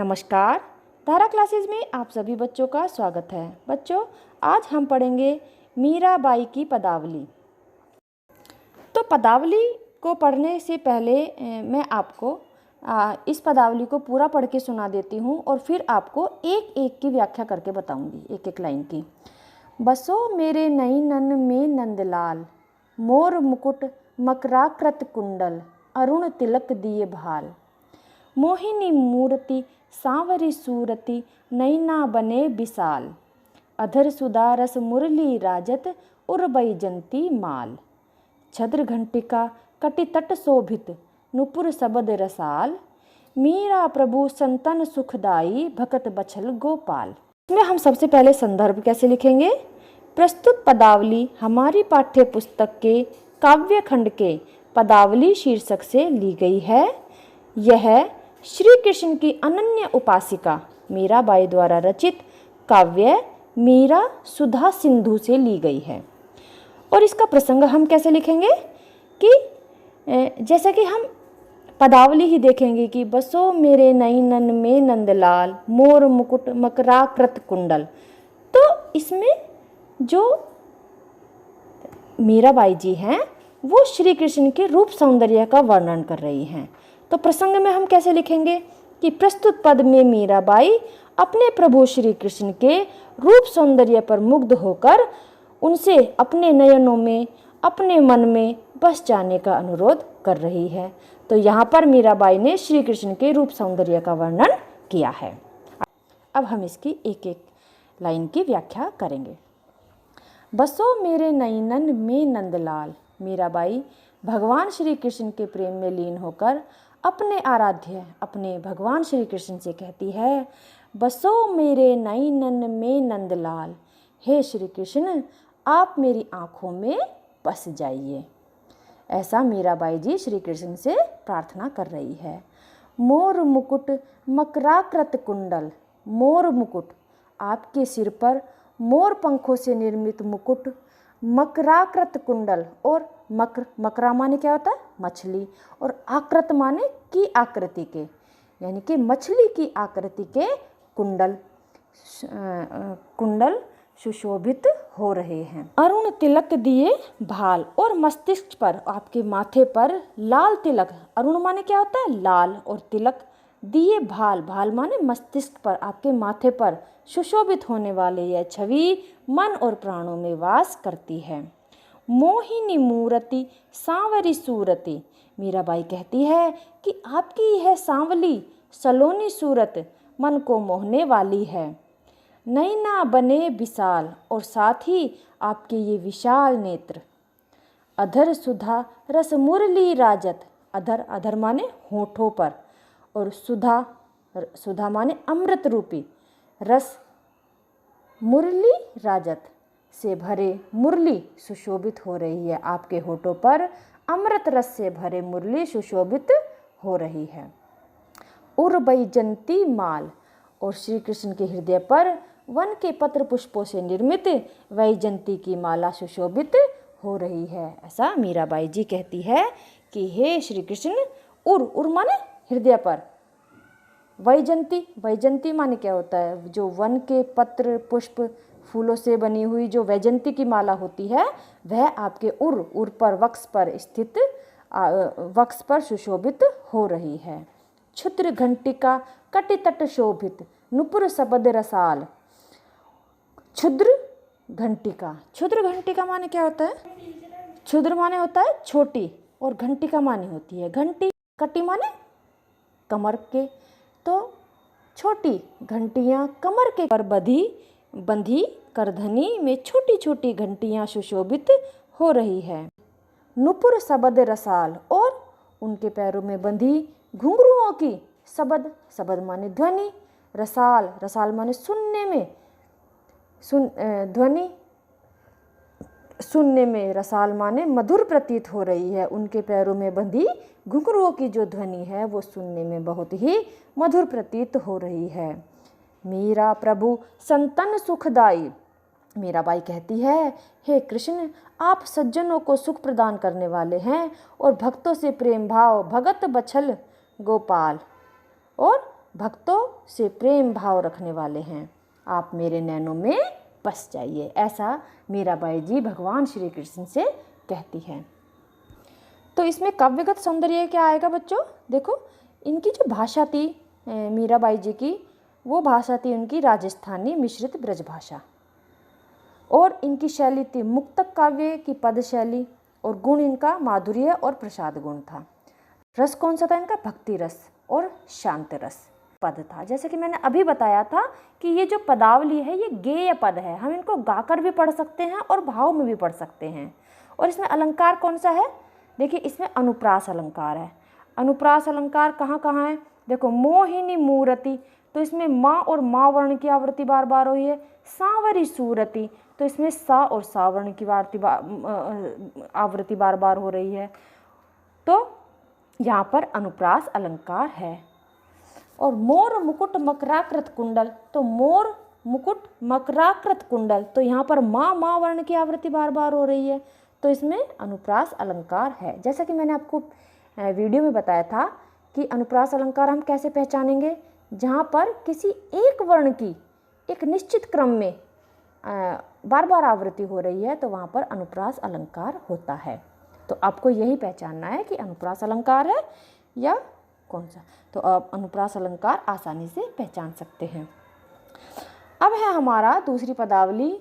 नमस्कार। धारा क्लासेस में आप सभी बच्चों का स्वागत है। बच्चों, आज हम पढ़ेंगे मीराबाई की पदावली। तो पदावली को पढ़ने से पहले मैं आपको इस पदावली को पूरा पढ़ के सुना देती हूँ और फिर आपको एक एक की व्याख्या करके बताऊँगी, एक एक लाइन की। बसो मेरे नई नन में नंदलाल, मोर मुकुट मकराकृत कुंडल, अरुण तिलक दिए भाल। मोहिनी मूर्ति सांवरी सूरति, नैना बने विशाल। अधर सुदारस मुरली राजत, उर्बई जंती माल। छद्र घंटिका कटि तट शोभित, नुपुर सबद रसाल। मीरा प्रभु संतन सुखदाई, भकत बछल गोपाल। इसमें हम सबसे पहले संदर्भ कैसे लिखेंगे। प्रस्तुत पदावली हमारी पाठ्य पुस्तक के काव्य खंड के पदावली शीर्षक से ली गई है। यह श्री कृष्ण की अनन्य उपासिका मीराबाई द्वारा रचित काव्य मीरा सुधा सिंधु से ली गई है। और इसका प्रसंग हम कैसे लिखेंगे कि जैसा कि हम पदावली ही देखेंगे कि बसो मेरे नई नन में नंदलाल, मोर मुकुट मकराकृत कुंडल। तो इसमें जो मीराबाई जी हैं वो श्री कृष्ण के रूप सौंदर्य का वर्णन कर रही हैं। तो प्रसंग में हम कैसे लिखेंगे कि प्रस्तुत पद में मीराबाई अपने प्रभु श्री कृष्ण के रूप सौंदर्य पर मुग्ध होकर उनसे अपने नयनों में, अपने मन में बस जाने का अनुरोध कर रही है। तो यहाँ पर मीराबाई ने श्री कृष्ण के रूप सौंदर्य का वर्णन किया है। अब हम इसकी एक एक लाइन की व्याख्या करेंगे। बसो मेरे नैनन में नंदलाल। मीराबाई भगवान श्री कृष्ण के प्रेम में लीन होकर अपने आराध्य अपने भगवान श्री कृष्ण से कहती है, बसो मेरे नैनन में नंदलाल। हे श्री कृष्ण, आप मेरी आँखों में बस जाइए। ऐसा मीराबाई जी श्री कृष्ण से प्रार्थना कर रही है। मोर मुकुट मकराकृत कुंडल। मोर मुकुट, आपके सिर पर मोर पंखों से निर्मित मुकुट, मकराकृत कुंडल। और मकरा माने क्या होता है, मछली, और आकृत माने की आकृति के, यानी कि मछली की आकृति के कुंडल सुशोभित हो रहे हैं। अरुण तिलक दिए भाल, और मस्तिष्क पर, आपके माथे पर लाल तिलक, अरुण माने क्या होता है, लाल, और तिलक दिए भाल, भाल माने मस्तिष्क पर, आपके माथे पर सुशोभित होने वाले यह छवि मन और प्राणों में वास करती है। मोहिनी मूर्ति सांवरी सूरति। मीराबाई कहती है कि आपकी यह सांवली सलोनी सूरत मन को मोहने वाली है। नैना बने विशाल, और साथ ही आपके ये विशाल नेत्र। अधर सुधा रस मुरली राजत। अधर, अधर माने होठों पर, और सुधा, सुधा माने अमृत रूपी, रस मुरली राजत से भरे मुरली सुशोभित हो रही है। आपके होठों पर अमृत रस से भरे मुरली सुशोभित हो रही है। उर्बई जंती माल, और श्री कृष्ण के हृदय पर वन के पत्र पुष्पों से निर्मित वैजंती की माला सुशोभित हो रही है। ऐसा मीराबाई जी कहती है कि हे श्री कृष्ण, उर माने हृदय पर, वैजंती, वैजंती माने क्या होता है, जो वन के पत्र पुष्प फूलों से बनी हुई जो वैजंती की माला होती है, वह आपके उर पर, वक्ष पर स्थित, वक्ष पर सुशोभित हो रही है। क्षुद्र घंटिका कटि तट शोभित, नुपुर सबद रसाल। क्षुद्र घंटिका, क्षुद्र घंटिका माने क्या होता है, क्षुद्र माने होता है छोटी, और घंटिका माने होती है घंटी। कटी माने कमर के, तो छोटी घंटियां कमर के पर बंधी करधनी में छोटी छोटी घंटियां सुशोभित हो रही है। नुपुर सबद रसाल, और उनके पैरों में बंधी घुंघरुओं की सबद, सबद माने ध्वनि, रसाल, रसाल माने सुनने में, ध्वनि सुनने में, रसाल माने मधुर प्रतीत हो रही है। उनके पैरों में बंधी घुंघरुओं की जो ध्वनि है वो सुनने में बहुत ही मधुर प्रतीत हो रही है। मीरा प्रभु संतन सुखदाई। मीराबाई कहती है, हे कृष्ण, आप सज्जनों को सुख प्रदान करने वाले हैं और भक्तों से प्रेम भाव, भगत बछल गोपाल, और भक्तों से प्रेम भाव रखने वाले हैं, आप मेरे नैनों में बस जाइए, ऐसा मीराबाई जी भगवान श्री कृष्ण से कहती हैं। तो इसमें काव्यगत सौंदर्य क्या आएगा बच्चों? देखो, इनकी जो भाषा थी मीराबाई जी की, वो भाषा थी उनकी राजस्थानी मिश्रित ब्रज भाषा, और इनकी शैली थी मुक्तक काव्य की पद शैली, और गुण इनका माधुर्य और प्रसाद गुण था। रस कौन सा था इनका? भक्ति रस और शांत रस पद था। जैसे कि मैंने अभी बताया था कि ये जो पदावली है ये गेय पद है, हम इनको गाकर भी पढ़ सकते हैं और भाव में भी पढ़ सकते हैं। और इसमें अलंकार कौन सा है? देखिए, इसमें अनुप्रास अलंकार है। अनुप्रास अलंकार कहाँ कहाँ है? देखो, मोहिनी मूर्ति, तो इसमें माँ और माँ वर्ण की आवृत्ति बार बार हुई है। सांवरी सूरति, तो इसमें सा और सा वर्ण की आवृत्ति बार बार हो रही है। तो यहाँ पर अनुप्रास अलंकार है। और मोर मुकुट मकराकृत कुंडल, तो मोर मुकुट मकराकृत कुंडल, तो यहाँ पर माँ माँ वर्ण की आवृत्ति बार बार हो रही है, तो इसमें अनुप्रास अलंकार है। जैसा कि मैंने आपको वीडियो में बताया था कि अनुप्रास अलंकार हम कैसे पहचानेंगे? जहाँ पर किसी एक वर्ण की एक निश्चित क्रम में बार बार आवृत्ति हो रही है, तो वहाँ पर अनुप्रास अलंकार होता है। तो आपको यही पहचानना है कि अनुप्रास अलंकार है या कौन सा। तो आप अनुप्रास अलंकार आसानी से पहचान सकते हैं। अब है हमारा दूसरी पदावली।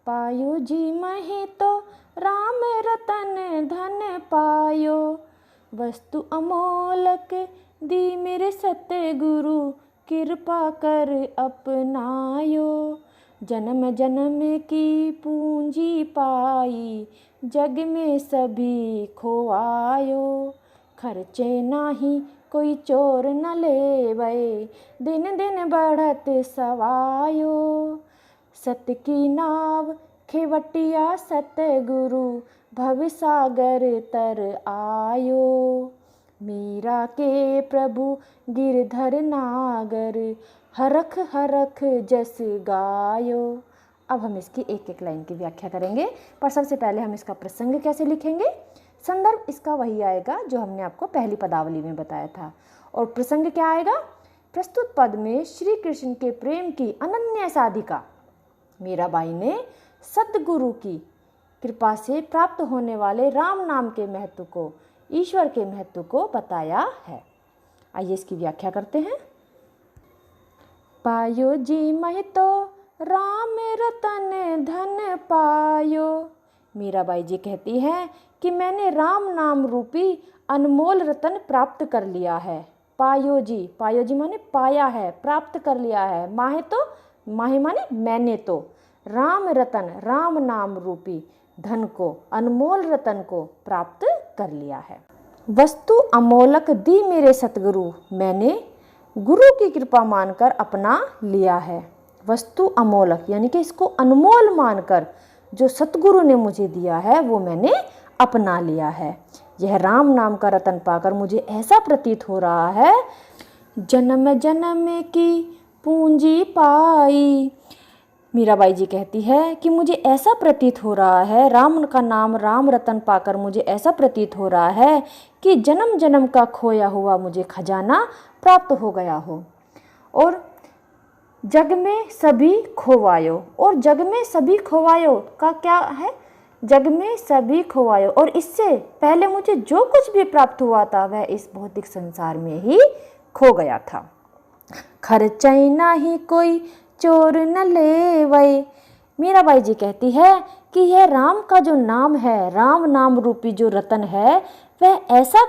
पायो जी महे तो राम रतन धन पायो, वस्तु अमोलक दी मेरे सतगुरु, कृपा कर अपनायो। जन्म जन्म की पूंजी पाई, जग में सभी खोआयो। खर्चे नाही कोई चोर न लेवै, दिन दिन बढ़त सवायो। सत की नाव खेवटिया सतगुरु, भव सागर तर आयो। मीरा के प्रभु गिरधर नागर, हरख हरख जस गायो। अब हम इसकी एक एक लाइन की व्याख्या करेंगे, पर सबसे पहले हम इसका प्रसंग कैसे लिखेंगे। संदर्भ इसका वही आएगा जो हमने आपको पहली पदावली में बताया था। और प्रसंग क्या आएगा? प्रस्तुत पद में श्री कृष्ण के प्रेम की अनन्य साधिका मीराबाई ने सद्गुरु की कृपा से प्राप्त होने वाले राम नाम के महत्व को, ईश्वर के महत्व को बताया है। आइए इसकी व्याख्या करते हैं। पायो जी मह तो राम रतन धन पायो। मीराबाई जी कहती हैं कि मैंने राम नाम रूपी अनमोल रतन प्राप्त कर लिया है। पायो जी माने पाया है, प्राप्त कर लिया है। माहे तो, माहे माने मैंने तो, राम रतन राम नाम रूपी धन को, अनमोल रतन को प्राप्त कर लिया है। वस्तु अमोलक दी मेरे सतगुरु, मैंने गुरु की कृपा मानकर अपना लिया है। वस्तु अमोलक यानी कि इसको अनमोल मानकर जो सतगुरु ने मुझे दिया है वो मैंने अपना लिया है। यह राम नाम का रतन पाकर मुझे ऐसा प्रतीत हो रहा है, जन्म जन्म की पूंजी पाई। मीराबाई जी कहती है कि मुझे ऐसा प्रतीत हो रहा है, राम का नाम राम रतन पाकर मुझे ऐसा प्रतीत हो रहा है कि जन्म जन्म का खोया हुआ मुझे खजाना प्राप्त हो गया हो। और जग में सभी खोवायो, और जग में सभी खोवायो का क्या है? जग में सभी खोवायो, और इससे पहले मुझे जो कुछ भी प्राप्त हुआ था वह इस भौतिक संसार में ही खो गया था। खर्चै नाही कोई चोर न लेवै। मीराबाई जी कहती है कि यह राम का जो नाम है, राम नाम रूपी जो रतन है, वह ऐसा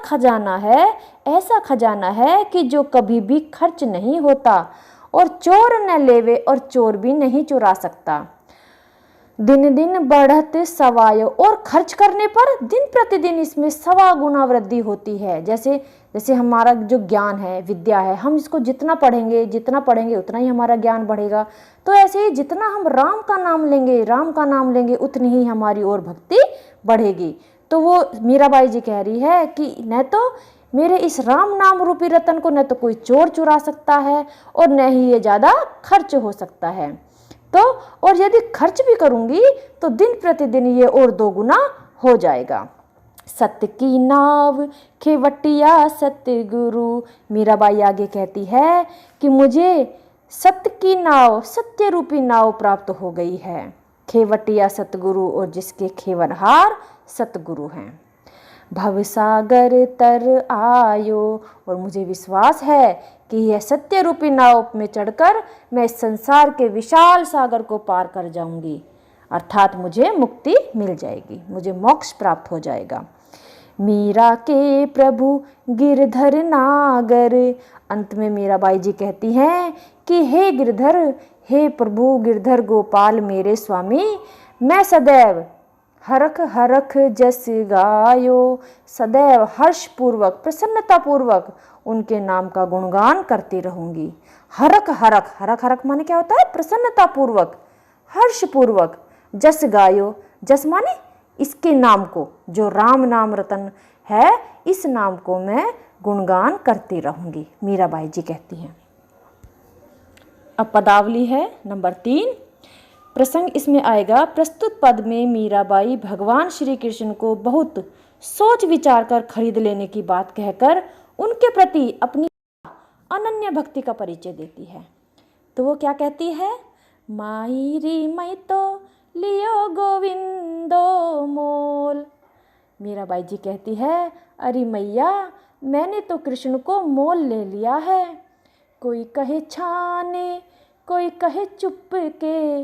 खजाना है कि जो कभी भी खर्च नहीं होता, और चोर न लेवे, और चोर भी नहीं चुरा सकता। दिन दिन बढ़त सवायो, और खर्च करने पर दिन प्रतिदिन इसमें 1.25 गुना वृद्धि होती है। जैसे हमारा जो ज्ञान है, विद्या है, हम इसको जितना पढ़ेंगे उतना ही हमारा ज्ञान बढ़ेगा। तो ऐसे ही जितना हम राम का नाम लेंगे उतनी ही हमारी और भक्ति बढ़ेगी। तो वो मीराबाई जी कह रही है कि न तो मेरे इस राम नाम रूपी रतन को न तो कोई चोर चुरा सकता है, और न ही ये ज़्यादा खर्च हो सकता है। तो और यदि खर्च भी करूंगी तो दिन प्रतिदिन ये और 2 गुना हो जाएगा। सत्य की नाव खेवटिया सतगुरु। मीराबाई आगे कहती है कि मुझे सत्य की नाव, सत्य रूपी नाव प्राप्त हो गई है। खेवटिया सतगुरु, और जिसके खेवनहार सतगुरु हैं। भवसागर तर आयो, और मुझे विश्वास है कि यह सत्य रूपी नाव में चढ़कर मैं इस संसार के विशाल सागर को पार कर जाऊंगी, अर्थात मुझे मुक्ति मिल जाएगी, मुझे मोक्ष प्राप्त हो जाएगा। मीरा के प्रभु गिरधर नागर। अंत में मीराबाई जी कहती हैं कि हे गिरधर, हे प्रभु गिरधर गोपाल मेरे स्वामी, मैं सदैव हरख हरख जस गायो, सदैव हर्ष पूर्वक, प्रसन्नता पूर्वक उनके नाम का गुणगान करती रहूंगी। हरख हरख, हरख हरख माने क्या होता है? प्रसन्नता पूर्वक, हर्ष पूर्वक। जस गायो, जस माने इसके नाम को, जो राम नाम रतन है, इस नाम को मैं गुणगान करती रहूंगी, मीराबाई जी कहती हैं। अब पदावली है नंबर 3। प्रसंग इसमें आएगा, प्रस्तुत पद में मीराबाई भगवान श्री कृष्ण को बहुत सोच विचार कर खरीद लेने की बात कहकर उनके प्रति अपनी अनन्य भक्ति का परिचय देती है। तो वो क्या कहती है? माई री मई तो लियो गोविंदो मोल। मीराबाई जी कहती है, अरे मैया, मैंने तो कृष्ण को मोल ले लिया है। कोई कहे छाने, कोई कहे चुप के,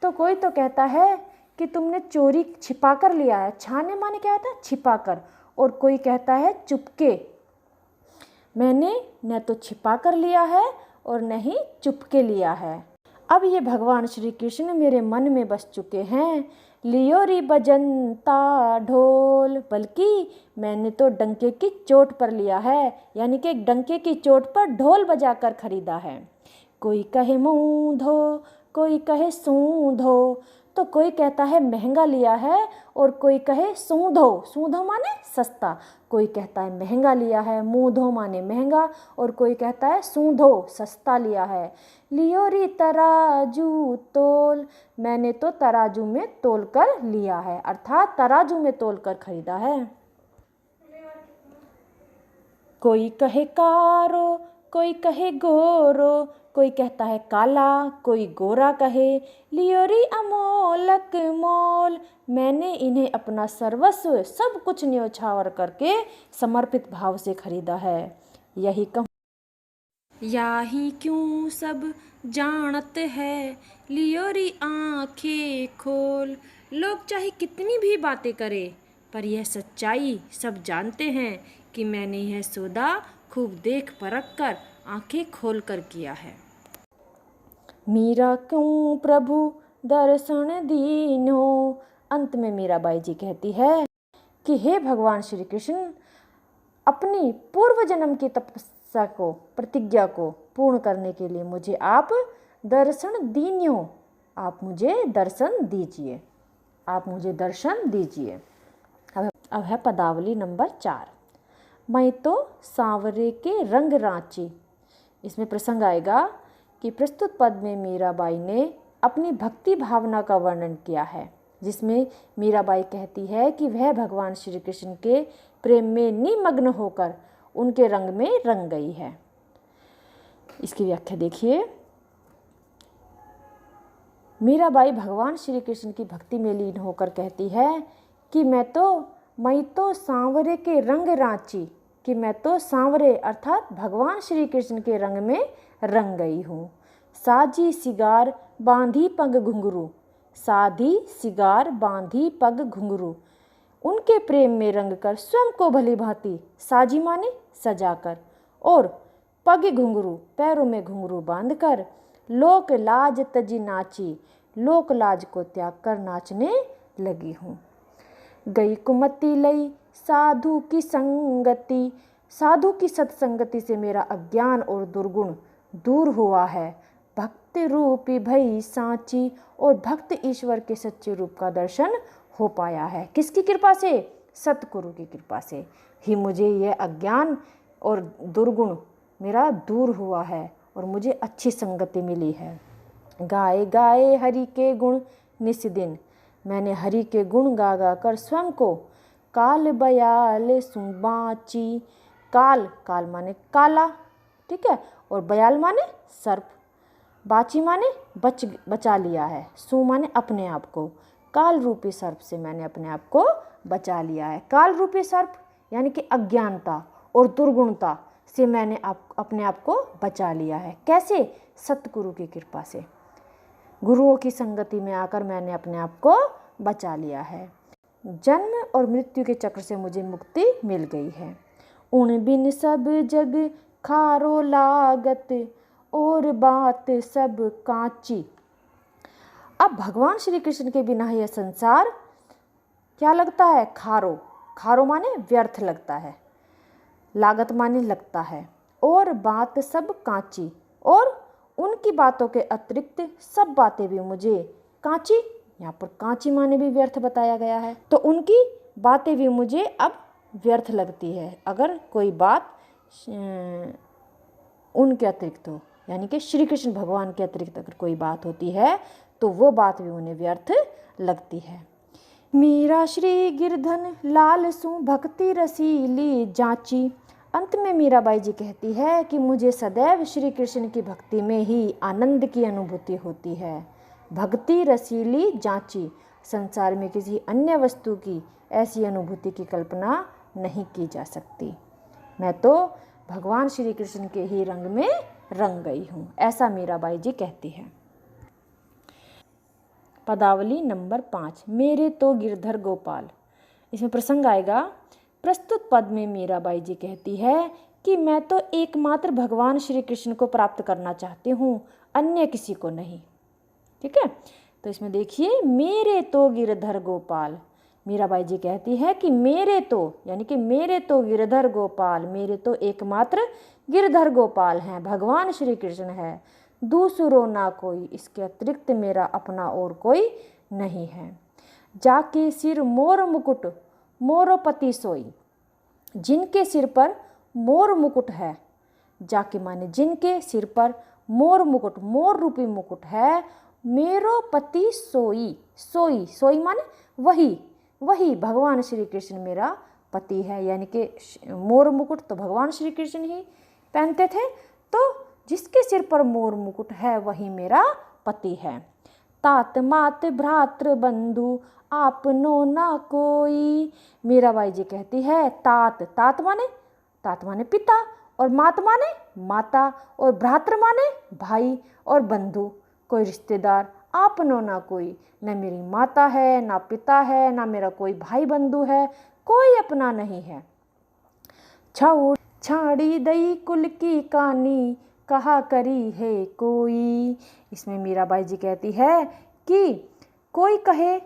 तो कोई तो कहता है कि तुमने चोरी छिपा कर लिया है। छाने माने क्या होता है? छिपा कर। और कोई कहता है चुपके। मैंने न तो छिपा कर लिया है और न ही चुपके लिया है। अब ये भगवान श्री कृष्ण मेरे मन में बस चुके हैं। लियो री बजंता ढोल, बल्कि मैंने तो डंके की चोट पर लिया है, यानी कि एक डंके की चोट पर ढोल बजाकर खरीदा है। कोई कहे मुँह धो, कोई कहे सूंधो, तो कोई कहता है महंगा लिया है और कोई कहे सूंधो, सूंधो माने सस्ता। कोई कहता है महंगा लिया है, मुँह धो माने महंगा, और कोई कहता है सूंधो सस्ता लिया है। लियो री तराजू तोल, मैंने तो तराजू में तोल कर लिया है, अर्थात तराजू में तोल कर खरीदा है। कोई कहे कारो, कोई कहे गोरो, कोई कहता है काला, कोई गोरा कहे। लियो री अमोलक मोल, मैंने इन्हें अपना सर्वस्व सब कुछ न्योछावर करके समर्पित भाव से खरीदा है। यही कहूँ याही क्यों सब जानत है, लियो री आँखें खोल। लोग चाहे कितनी भी बातें करे, पर यह सच्चाई सब जानते हैं कि मैंने यह सौदा खूब देख परख कर आंखें खोल कर किया है। मीरा क्यों प्रभु दर्शन दीनो। अंत में मीराबाई जी कहती है कि हे भगवान श्री कृष्ण, अपनी पूर्व जन्म की तपस्या को, प्रतिज्ञा को पूर्ण करने के लिए मुझे आप दर्शन दीन्यो, आप मुझे दर्शन दीजिए, आप मुझे दर्शन दीजिए। अब है पदावली नंबर 4। मैं तो सांवरे के रंग रांची। इसमें प्रसंग आएगा कि प्रस्तुत पद में मीराबाई ने अपनी भक्ति भावना का वर्णन किया है, जिसमें मीराबाई कहती है कि वह भगवान श्री कृष्ण के प्रेम में निमग्न होकर उनके रंग में रंग गई है। इसकी व्याख्या देखिए। मीराबाई भगवान श्री कृष्ण की भक्ति में लीन होकर कहती है कि मैं तो सांवरे के रंग रांची, कि मैं तो सांवरे अर्थात भगवान श्री कृष्ण के रंग में रंग गई हूँ। साजी सिगार बांधी पग घुंघरू, साधी सिगार बांधी पग घुंघरू, उनके प्रेम में रंग कर स्वयं को भली भांति, साजी माने सजाकर, और पग घुंघरू पैरों में घुंघरू बांधकर, लोक लाज तजी नाची, लोक लाज को त्याग कर नाचने लगी हूँ। गई कुमति लई साधु की संगति, साधु की सत्संगति से मेरा अज्ञान और दुर्गुण दूर हुआ है। भक्त रूपी भई सांची, और भक्त ईश्वर के सच्चे रूप का दर्शन हो पाया है। किसकी कृपा से? सतगुरु की कृपा से ही मुझे यह अज्ञान और दुर्गुण मेरा दूर हुआ है और मुझे अच्छी संगति मिली है। गाए गाए हरि के गुण निस दिन, मैंने हरि के गुण गा गा कर स्वयं को काल बयाल सु बाची। काल, काल माने काला, ठीक है, और बयाल माने सर्प, बाची माने बचा लिया है, सु माने अपने आप को। काल रूपी सर्प से मैंने अपने आप को बचा लिया है। काल रूपी सर्प यानी कि अज्ञानता और दुर्गुणता से मैंने अपने आप को बचा लिया है। कैसे? सतगुरु की कृपा से, गुरुओं की संगति में आकर मैंने अपने आप को बचा लिया है। जन्म और मृत्यु के चक्र से मुझे मुक्ति मिल गई है। उन बिन सब जग खारो लागत, और बात सब कांची। अब भगवान श्री कृष्ण के बिना यह संसार क्या लगता है? खारो। खारो माने व्यर्थ लगता है, लागत माने लगता है, और बात सब कांची, और उनकी बातों के अतिरिक्त सब बातें भी मुझे कांची, यहाँ पर कांची माने भी व्यर्थ बताया गया है, तो उनकी बातें भी मुझे अब व्यर्थ लगती है। अगर कोई बात उनके अतिरिक्त हो, यानी कि श्री कृष्ण भगवान के अतिरिक्त अगर कोई बात होती है तो वो बात भी उन्हें व्यर्थ लगती है। मीरा श्री गिरधन लाल सु भक्ति रसीली जांची। अंत में मीराबाई जी कहती है कि मुझे सदैव श्री कृष्ण की भक्ति में ही आनंद की अनुभूति होती है। भक्ति रसीली जांची, संसार में किसी अन्य वस्तु की ऐसी अनुभूति की कल्पना नहीं की जा सकती। मैं तो भगवान श्री कृष्ण के ही रंग में रंग गई हूँ, ऐसा मीराबाई जी कहती है। पदावली नंबर 5, मेरे तो गिरधर गोपाल। इसमें प्रसंग आएगा। प्रस्तुत पद में मीराबाई जी कहती है कि मैं तो एकमात्र भगवान श्री कृष्ण को प्राप्त करना चाहती हूँ, अन्य किसी को नहीं। ठीक है, तो इसमें देखिए, मेरे तो गिरधर गोपाल। मीराबाई जी कहती है कि मेरे तो, यानी कि मेरे तो गिरधर गोपाल, मेरे तो एकमात्र गिरधर गोपाल हैं, भगवान श्री कृष्ण है, दूसरो ना कोई, इसके अतिरिक्त मेरा अपना और कोई नहीं है। जाके सिर मोर मुकुट मोरोपति सोई, जिनके सिर पर मोर मुकुट है, जाके माने जिनके सिर पर मोर मुकुट, मोर रूपी मुकुट है, मेरो पति सोई, सोई, सोई माने वही, वही भगवान श्री कृष्ण मेरा पति है। यानी कि मोर मुकुट तो भगवान श्री कृष्ण ही पहनते थे, तो जिसके सिर पर मोर मुकुट है वही मेरा पति है। तात मात भ्रातृ बंधु आपनो ना कोई। मीराबाई जी कहती है तात, तात माने पिता, और मात माने माता, और भ्रातृ माने भाई, और बंधु कोई रिश्तेदार। आपनो ना कोई, न मेरी माता है, ना पिता है, ना मेरा कोई भाई बंधु है, कोई अपना नहीं है। छाऊ छाड़ी दई कुल की कानी, कहा करी है कोई। इसमें मीराबाई जी कहती है कि कोई कहे,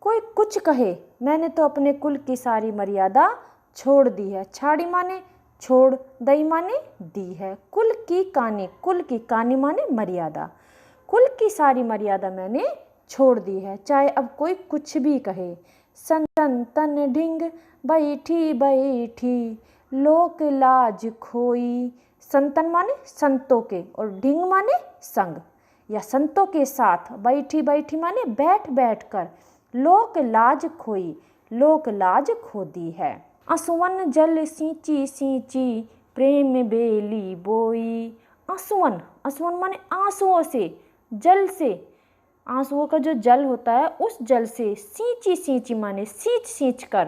कोई कुछ कहे, मैंने तो अपने कुल की सारी मर्यादा छोड़ दी है। छाड़ी माने छोड़, दई माने दी है। कुल की कानी, कुल की कानी माने मर्यादा, कुल की सारी मर्यादा मैंने छोड़ दी है, चाहे अब कोई कुछ भी कहे। संतन ढिंग बैठी बैठी, लोक लाज खोई। संतन माने संतों के, और ढिंग माने संग या संतों के साथ, बैठी बैठी माने बैठ बैठ कर, लोक लाज खोई, लोक लाज खो दी है। आंसुअन जल सींची सींची, प्रेम बेली बोई। आंसुअन, आंसुअन माने आंसुओं से, जल से, आंसुओं का जो जल होता है उस जल से, सींची सींची माने सींच सींच कर,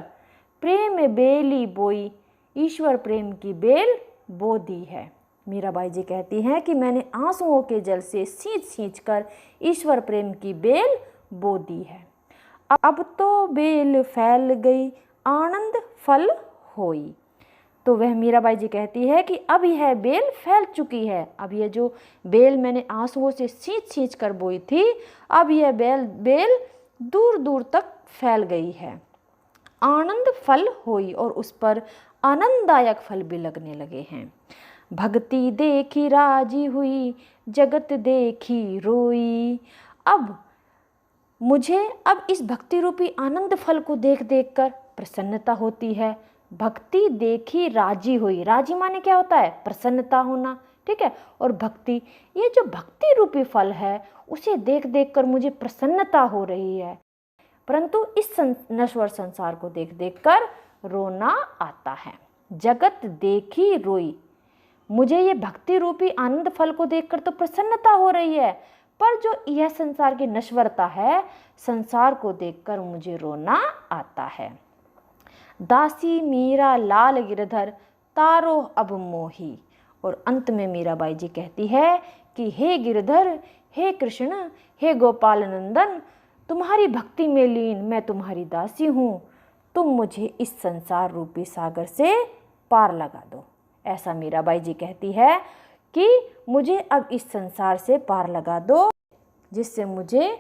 प्रेम बेली बोई, ईश्वर प्रेम की बेल बो दी है। मीराबाई जी कहती हैं कि मैंने आंसुओं के जल से सींच सींच कर ईश्वर प्रेम की बेल बो दी है। अब तो बेल फैल गई, आनंद फल होई। तो वह मीराबाई जी कहती है कि अब यह बेल फैल चुकी है। अब यह जो बेल मैंने आंसुओं से सींच सींच कर बोई थी, अब यह बेल दूर दूर तक फैल गई है। आनंद फल होई, और उस पर आनंददायक फल भी लगने लगे हैं। भक्ति देखी राजी हुई, जगत देखी रोई। अब मुझे अब इस भक्ति रूपी आनंद फल को देख देख कर प्रसन्नता होती है। भक्ति देखी राजी हुई, राजी माने क्या होता है? प्रसन्नता होना, ठीक है। और भक्ति, ये जो भक्ति रूपी फल है उसे देख देख कर मुझे प्रसन्नता हो रही है। परंतु इस नश्वर संसार को देख देख कर रोना आता है। जगत देखी रोई, मुझे ये भक्ति रूपी आनंद फल को देखकर तो प्रसन्नता हो रही है, पर जो यह संसार की नश्वरता है, संसार को देखकर मुझे रोना आता है। दासी मीरा लाल गिरधर तारो अब मोही। और अंत में मीराबाई जी कहती है कि हे गिरधर, हे कृष्ण, हे गोपाल नंदन, तुम्हारी भक्ति में लीन मैं तुम्हारी दासी हूँ, तुम मुझे इस संसार रूपी सागर से पार लगा दो। ऐसा मीराबाई जी कहती है कि मुझे अब इस संसार से पार लगा दो, जिससे मुझे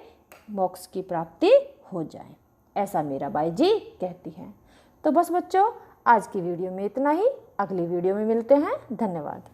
मोक्ष की प्राप्ति हो जाए। ऐसा मीराबाई जी कहती हैं। तो बस बच्चों, आज की वीडियो में इतना ही। अगली वीडियो में मिलते हैं। धन्यवाद।